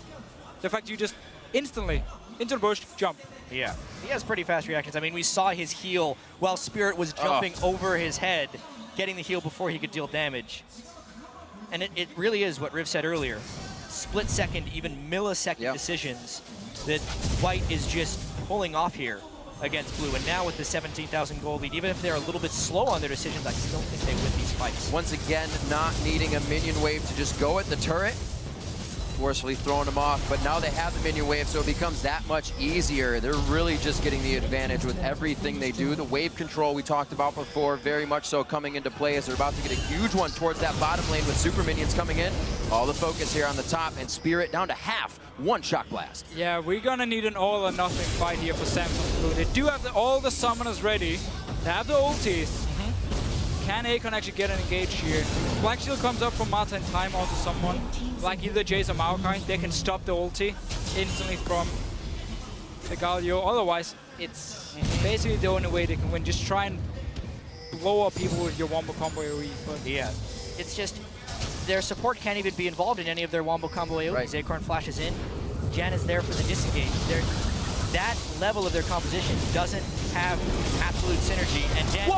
D: The fact you just instantly, into the bush, jump.
C: Yeah, he has pretty fast reactions. I mean, we saw his heal while Spirit was jumping over his head, getting the heal before he could deal damage. And it really is what Riv said earlier. Split second, even millisecond decisions that White is just pulling off here against Blue. And now with the 17,000 gold lead, even if they're a little bit slow on their decisions, I still think they win these fights.
B: Once again, not needing a minion wave to just go at the turret, forcefully throwing them off, but now they have the minion wave, so it becomes that much easier. They're really just getting the advantage with everything they do. The wave control we talked about before, very much so coming into play as they're about to get a huge one towards that bottom lane with super minions coming in. All the focus here on the top, and Spirit down to half. One shock blast.
D: Yeah, we're gonna need an all or nothing fight here for Samsung Blue. They do have all the summoners ready. They have the ultis. Can Akon actually get an engage here? Black Shield comes up from Mata in time onto someone, like either Jace or Maokai. They can stop the ulti instantly from the Galio. Otherwise, it's basically the only way they can win. Just try and blow up people with your wombo combo AoE. But
C: yeah, it's just their support can't even be involved in any of their wombo combo AoEs.
B: Right.
C: Acorn flashes in. Jan is there for the disengage. That level of their composition doesn't have absolute synergy, and Jan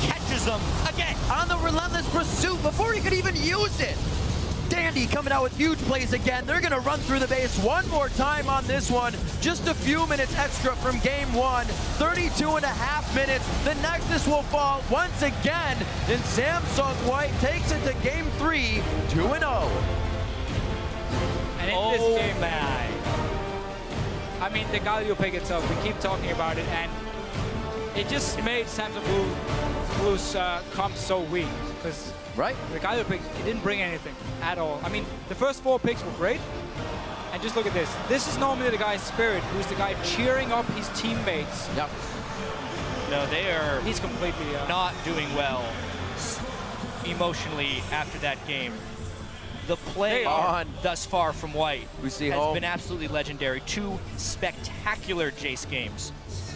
C: catches them again
B: On the relentless pursuit before he could even use it. Dandy coming out with huge plays again. They're gonna run through the base one more time on this one. Just a few minutes extra from game one. 32.5 minutes. The Nexus will fall once again, and Samsung White takes it to game 3, 2-0.
D: and in this game, I mean, the Galio pick itself, we keep talking about it, and it just made Samsung Blue's comp so weak. Because the Galio pick, it didn't bring anything at all. I mean, the first 4 picks were great. And just look at this. This is normally the guy's Spirit, who's the guy cheering up his teammates.
B: Yep.
C: No, they are
D: He's completely
C: not doing well emotionally after that game. The play thus far from White has been absolutely legendary. 2 spectacular Jace games.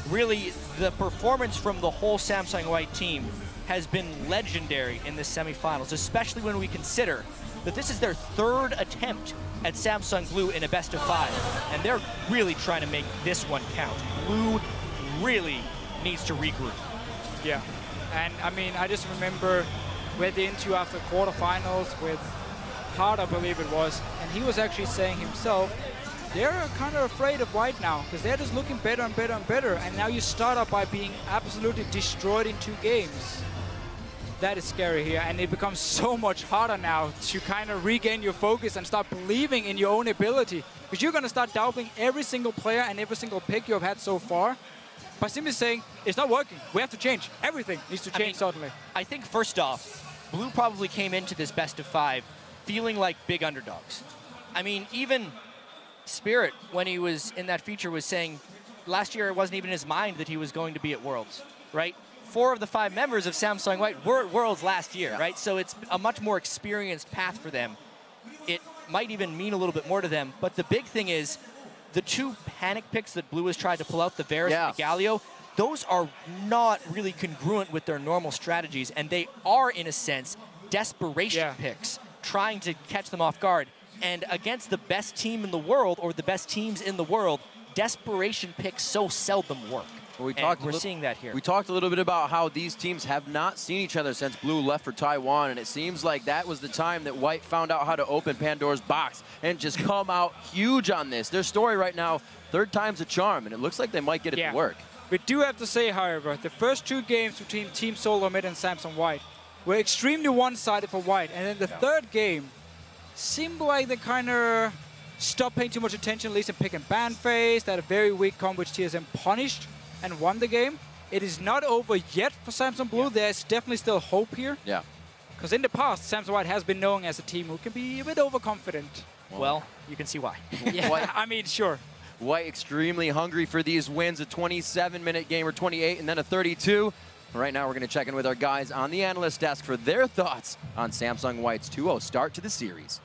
C: Really, the performance from the whole Samsung White team has been legendary in the semifinals, especially when we consider that this is their 3rd attempt at Samsung Blue in a best-of-5, and they're really trying to make this one count. Blue really needs to regroup.
D: Yeah, and I mean, I just remember with the interview after quarterfinals with Hard, I believe it was, and he was actually saying himself, they're kind of afraid of White now, because they're just looking better and better and better, and now you start up by being absolutely destroyed in 2 games. That is scary here, and it becomes so much harder now to kind of regain your focus and start believing in your own ability, because you're going to start doubting every single player and every single pick you have had so far by simply saying, it's not working, we have to change. Everything needs to change suddenly.
C: I think first off, Blue probably came into this best-of-5 feeling like big underdogs. I mean, even Spirit, when he was in that feature, was saying last year it wasn't even in his mind that he was going to be at Worlds, right? 4 of the 5 members of Samsung White were at Worlds last year, right? So it's a much more experienced path for them. It might even mean a little bit more to them, but the big thing is the 2 panic picks that Blue has tried to pull out, the Varus and the Galio, those are not really congruent with their normal strategies, and they are, in a sense, desperation picks, trying to catch them off guard. And against the best team in the world, or the best teams in the world, desperation picks so seldom work.
B: Well,
C: we're seeing that here.
B: We talked a little bit about how these teams have not seen each other since Blue left for Taiwan, and it seems like that was the time that White found out how to open Pandora's box and just come out huge on this. Their story right now, 3rd time's a charm, and it looks like they might get it to work.
D: We do have to say, however, the first 2 games between Team Solar Mid and Samsung White were extremely one-sided for White, and then the 3rd game seemed like they kind of stopped paying too much attention, at least in pick and ban phase. They had a very weak combo which TSM punished and won the game. It is not over yet for Samsung Blue. There's definitely still hope here.
B: Yeah.
D: Because in the past, Samsung White has been known as a team who can be a bit overconfident.
C: Well, you can see why.
D: Yeah, I mean, sure.
B: White extremely hungry for these wins, a 27-minute game or 28 and then a 32. Right now we're going to check in with our guys on the analyst desk for their thoughts on Samsung White's 2-0 start to the series.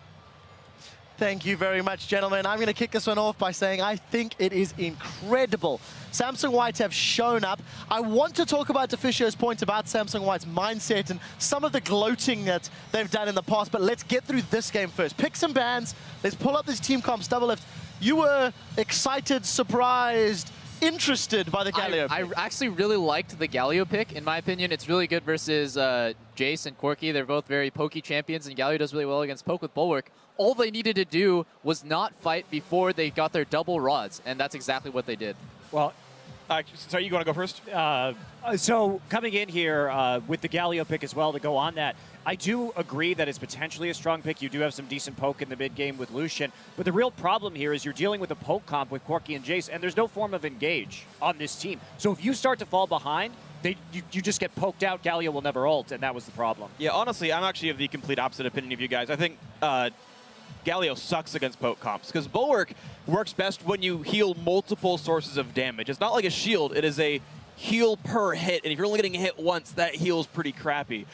E: Thank you very much, gentlemen. I'm going to kick this one off by saying I think it is incredible. Samsung White have shown up. I want to talk about Deficio's point about Samsung White's mindset and some of the gloating that they've done in the past, but let's get through this game first. Pick some bans. Let's pull up this team comps double lift. You were excited, surprised, interested by the Galio
F: I
E: pick.
F: actually really liked the Galio pick. In my opinion, it's really good versus Jace and Corki. They're both very pokey champions, and Galio does really well against poke with Bulwark. All they needed to do was not fight before they got their double rods, and that's exactly what they did.
D: Well,
G: So you want to go first?
H: So coming in here with the Galio pick as well to go on that, I do agree that it's potentially a strong pick. You do have some decent poke in the mid game with Lucian, but the real problem here is you're dealing with a poke comp with Corki and Jace, and there's no form of engage on this team. So if you start to fall behind, you just get poked out. Galio will never ult, and that was the problem.
G: Yeah, honestly, I'm actually of the complete opposite opinion of you guys. I think Galio sucks against poke comps because Bulwark works best when you heal multiple sources of damage. It's not like a shield. It is a heal per hit, and if you're only getting hit once, that heal's pretty crappy.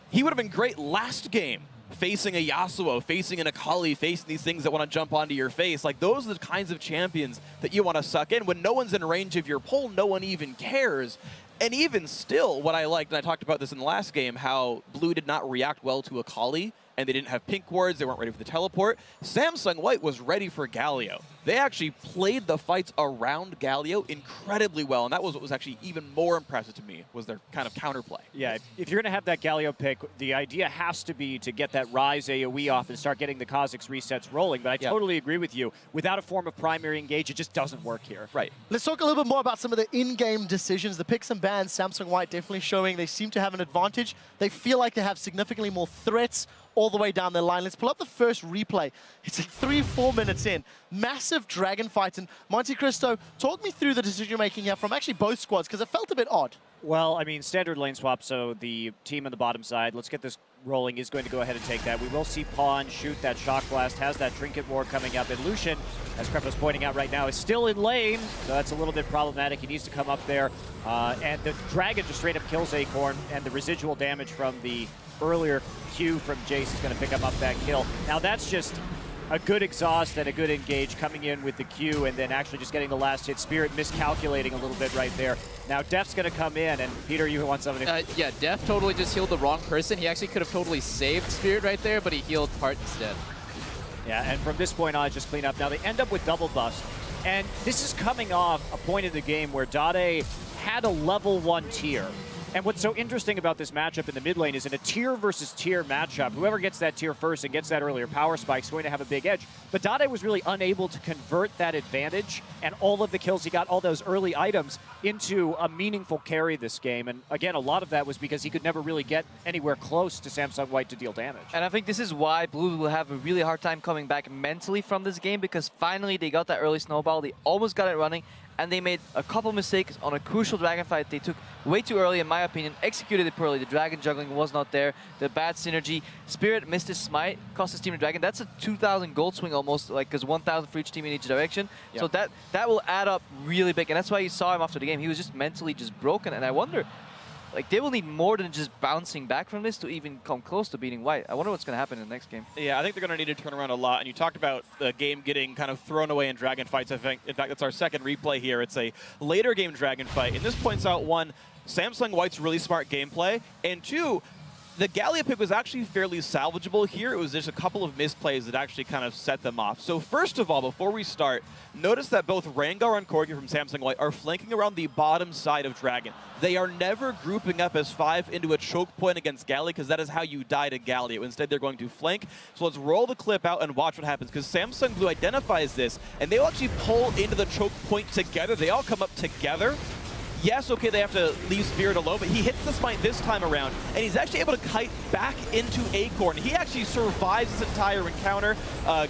G: He would have been great last game, facing a Yasuo, facing an Akali, facing these things that want to jump onto your face. Like, those are the kinds of champions that you want to suck in. When no one's in range of your pull, no one even cares. And even still, what I liked, and I talked about this in the last game, how Blue did not react well to Akali, and they didn't have pink wards, they weren't ready for the teleport. Samsung White was ready for Galio. They actually played the fights around Galio incredibly well, and that was what was actually even more impressive to me, was their kind of counterplay.
H: Yeah, if you're going to have that Galio pick, the idea has to be to get that Rise AoE off and start getting the Kha'Zix resets rolling, but I totally agree with you. Without a form of primary engage, it just doesn't work here.
G: Right.
E: Let's talk a little bit more about some of the in-game decisions. The picks and bans, Samsung White definitely showing they seem to have an advantage. They feel like they have significantly more threats all the way down their line. Let's pull up the first replay. It's like 3-4 minutes in. Massive dragon fight. And Monte Cristo, talk me through the decision-making here from actually both squads, because it felt a bit odd.
H: Well, I mean, standard lane swap, so the team on the bottom side, let's get this rolling, is going to go ahead and take that. We will see Pawn shoot that Shock Blast, has that Trinket Ward coming up, and Lucian, as Krep was pointing out right now, is still in lane, so that's a little bit problematic. He needs to come up there, and the Dragon just straight up kills Acorn, and the residual damage from the earlier Q from Jace is going to pick him up that kill. Now that's just a good exhaust and a good engage coming in with the Q and then actually just getting the last hit. Spirit miscalculating a little bit right there. Now Def's going to come in, and Peter, you want something?
F: Yeah, Def totally just healed the wrong person. He actually could have totally saved Spirit right there, but he healed Part instead.
H: Yeah, and from this point on, just clean up. Now they end up with double bust, and this is coming off a point in the game where Dade had a level 1 tier. And what's so interesting about this matchup in the mid lane is in a tier versus tier matchup, whoever gets that tier first and gets that earlier power spike is going to have a big edge. But Dade was really unable to convert that advantage and all of the kills he got, all those early items, into a meaningful carry this game. And again, a lot of that was because he could never really get anywhere close to Samsung White to deal damage.
I: And I think this is why Blue will have a really hard time coming back mentally from this game, because finally they got that early snowball, they almost got it running, and they made a couple mistakes on a crucial dragon fight they took way too early, in my opinion, executed it poorly. The dragon juggling was not there, the bad synergy. Spirit missed his smite, cost his team a dragon. That's a 2,000 gold swing almost, like, because 1,000 for each team in each direction. Yep. So that will add up really big, and that's why you saw him after the game. He was just mentally just broken, and I wonder, like, they will need more than just bouncing back from this to even come close to beating White. I wonder what's going to happen in the next game.
G: Yeah, I think they're going to need to turn around a lot. And you talked about the game getting kind of thrown away in dragon fights. I think, in fact, that's our second replay here. It's a later game dragon fight. And this points out, one, Samsung White's really smart gameplay. And two, the Galio pick was actually fairly salvageable here. It was just a couple of misplays that actually kind of set them off. So first of all, before we start, notice that both Rengar and Corki from Samsung White are flanking around the bottom side of Dragon. They are never grouping up as 5 into a choke point against Galio, because that is how you die to Galio. Instead, they're going to flank. So let's roll the clip out and watch what happens, because Samsung Blue identifies this, and they will actually pull into the choke point together. They all come up together. Yes, okay, they have to leave Spirit alone, but he hits the smite this time around, and he's actually able to kite back into Acorn. He actually survives this entire encounter.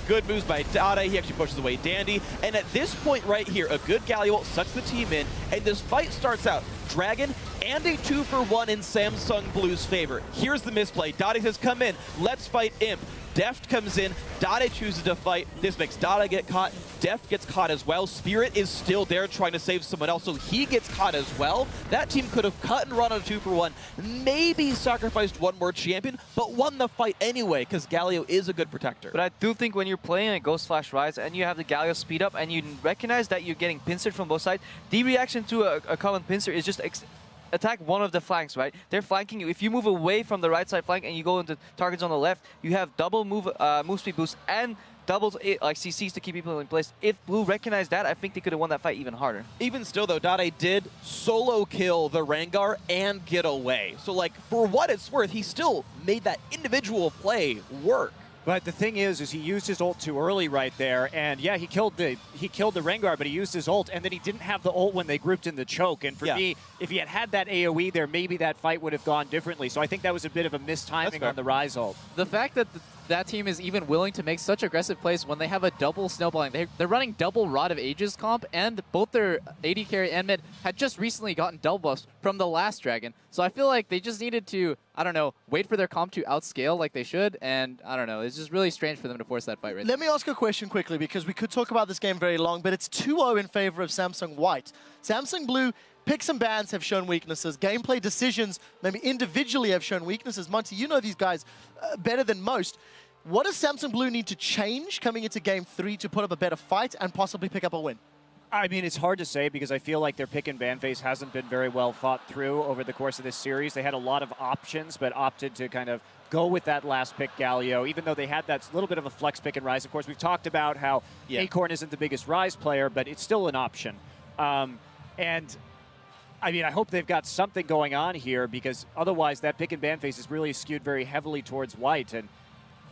G: Good moves by Dade. He actually pushes away Dandy. And at this point right here, a good Galio sucks the team in, and this fight starts out Dragon and a 2-for-1 in Samsung Blue's favor. Here's the misplay. Dade says, come in, let's fight Imp. Deft comes in, Dade chooses to fight. This makes Dade get caught. Deft gets caught as well. Spirit is still there trying to save someone else, so he gets caught as well. That team could have cut and run on a 2-for-1, maybe sacrificed one more champion, but won the fight anyway, because Galio is a good protector.
I: But I do think when you're playing a Ghost Flash Rise and you have the Galio speed up and you recognize that you're getting pincered from both sides, the reaction to a common pincer is just attack one of the flanks, right? They're flanking you. If you move away from the right side flank and you go into targets on the left, you have double move speed boost and double like CCs to keep people in place. If Blue recognized that, I think they could have won that fight even harder.
G: Even still, though, Dade did solo kill the Rengar and get away. So, like, for what it's worth, he still made that individual play work.
H: But the thing is he used his ult too early right there, and yeah, he killed the Rengar, but he used his ult, and then he didn't have the ult when they grouped in the choke. And for me, if he had had that AOE there, maybe that fight would have gone differently. So I think that was a bit of a mistiming on the Ryze ult.
F: The fact that that team is even willing to make such aggressive plays when they have a double snowballing. They're running double Rod of Ages comp, and both their AD carry and mid had just recently gotten double buffs from the last dragon. So I feel like they just needed to, I don't know, wait for their comp to outscale like they should, and I don't know, it's just really strange for them to force that fight right
E: Let me ask a question quickly, because we could talk about this game very long, but it's 2-0 in favor of Samsung White. Samsung Blue picks and bans have shown weaknesses. Gameplay decisions, maybe individually, have shown weaknesses. Monty, you know these guys better than most. What does Samsung Blue need to change coming into Game 3 to put up a better fight and possibly pick up a win?
H: I mean, it's hard to say because I feel like their pick and ban phase hasn't been very well thought through over the course of this series. They had a lot of options, but opted to kind of go with that last pick, Galio, even though they had that little bit of a flex pick and Ryze. Of course, we've talked about how Acorn isn't the biggest Ryze player, but it's still an option. And I mean, I hope they've got something going on here, because otherwise that pick and ban phase is really skewed very heavily towards White, and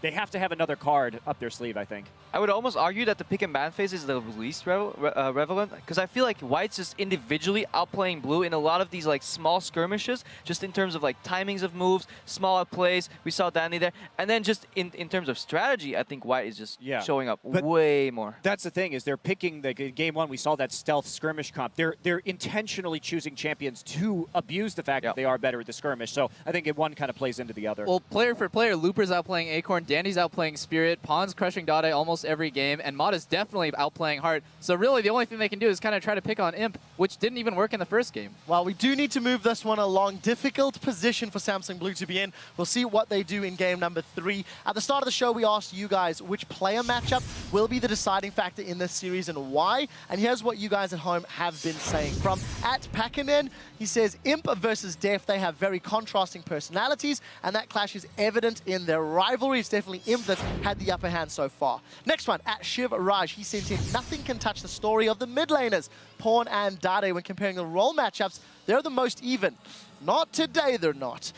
H: they have to have another card up their sleeve, I think.
I: I would almost argue that the pick and ban phase is the least relevant, because I feel like White's just individually outplaying Blue in a lot of these like small skirmishes, just in terms of like timings of moves, small plays. We saw Dandy there, and then just in terms of strategy, I think White is just showing up way more.
H: That's the thing, is they're picking the game one. We saw that stealth skirmish comp. They're intentionally choosing champions to abuse the fact that they are better at the skirmish. So I think one kind of plays into the other.
F: Well, player for player, Looper's outplaying Acorn, Dandy's outplaying Spirit, Pawn's crushing Dade almost every game, and Mod is definitely outplaying Heart. So really the only thing they can do is kind of try to pick on Imp, which didn't even work in the first game.
E: Well, we do need to move this one along. Difficult position for Samsung Blue to be in. We'll see what they do in game number 3. At the start of the show, we asked you guys which player matchup will be the deciding factor in this series and why. And here's what you guys at home have been saying. From @Pakinen, he says, Imp versus Def, they have very contrasting personalities, and that clash is evident in their rivalry. It's definitely Imp that's had the upper hand so far. Next one, @Shiv Raj, he sent in, nothing can touch the story of the mid laners. Pawn and Dade, when comparing the role matchups, they're the most even. Not today, they're not.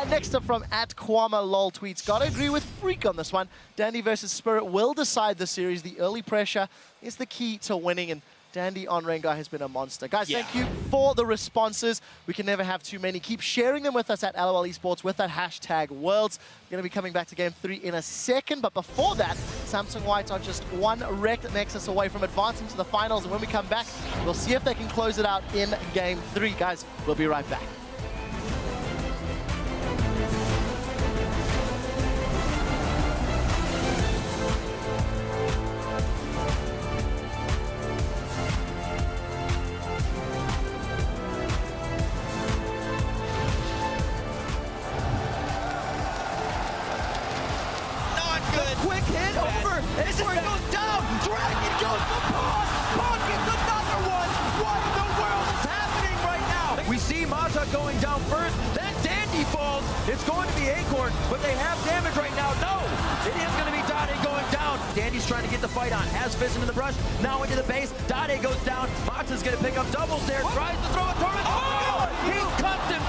E: Next up from @KwamaLol tweets, gotta agree with Freak on this one. Dandy versus Spirit will decide the series. The early pressure is the key to winning, and Dandy on Rengar has been a monster. Guys, thank you for the responses. We can never have too many. Keep sharing them with us at LOL Esports with that hashtag Worlds. We're going to be coming back to Game 3 in a second, but before that, Samsung White are just one wrecked Nexus away from advancing to the finals, and when we come back, we'll see if they can close it out in Game 3. Guys, we'll be right back.
J: This is where it goes down. Dragon goes for Pawn. Pawn gets another one. What in the world is happening right now? We see Mata going down first. Then Dandy falls. It's going to be Acorn, but they have damage right now. No, it is going to be Dade going down. Dandy's trying to get the fight on. Has Fist into the brush. Now into the base. Dade goes down. Mata's going to pick up doubles there. Tries to throw a torment. Oh! He cuts him